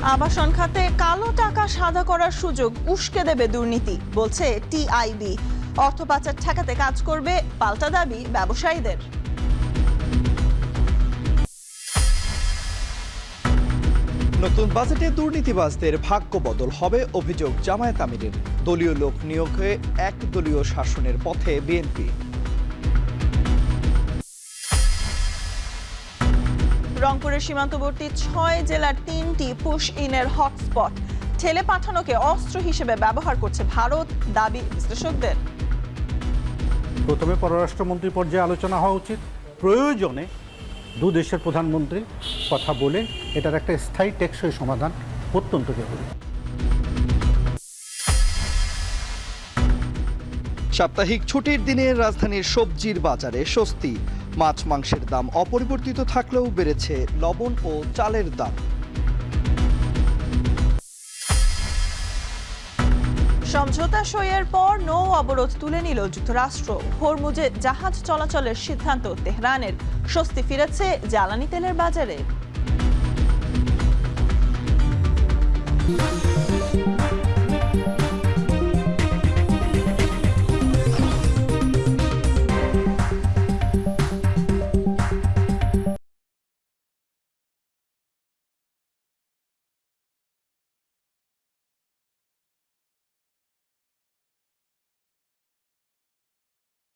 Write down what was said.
আবাসন খাতে কালো টাকা সাদা করার সুযোগ উস্কে দেবে দুর্নীতি, বলছে টিআইবি। অর্থ পাচার ঠেকাতে কাজ করবে, পাল্টা দাবি ব্যবসায়ীদের। নতুন বাজেটে দুর্নীতিবাজদের ভাগ্য বদল হবে অভিযোগ জামায়াত আমিরের। দলীয় লোক নিয়োগে একদলীয় শাসনের পথে বিএনপি। রংপুরের সীমান্তবর্তী 6 জেলার 3টি পুশ ইনের হটস্পট ঠেলে পাঠানোকে অস্ত্র হিসেবে ব্যবহার করছে ভারত, দাবি বিশ্লেষকদের। প্রথমে পররাষ্ট্রমন্ত্রী পর্যায়ে আলোচনা হওয়া উচিত, প্রয়োজনে দু দেশের প্রধানমন্ত্রী কথা বলে এটার একটা স্থায়ী টেকসই সমাধান অত্যন্ত জরুরি। সাপ্তাহিক ছুটির দিনে রাজধানীর সবজির বাজারে স্বস্তি। মাছ মাংসের দাম অপরিবর্তিত থাকলেও বেড়েছে লবণ ও চালের দাম। সমঝোতা সইয়ের পর নৌ অবরোধ তুলে নিল যুক্তরাষ্ট্র। হরমুজে জাহাজ চলাচলের সিদ্ধান্ত তেহরানের, স্বস্তি ফিরেছে জ্বালানি তেলের বাজারে।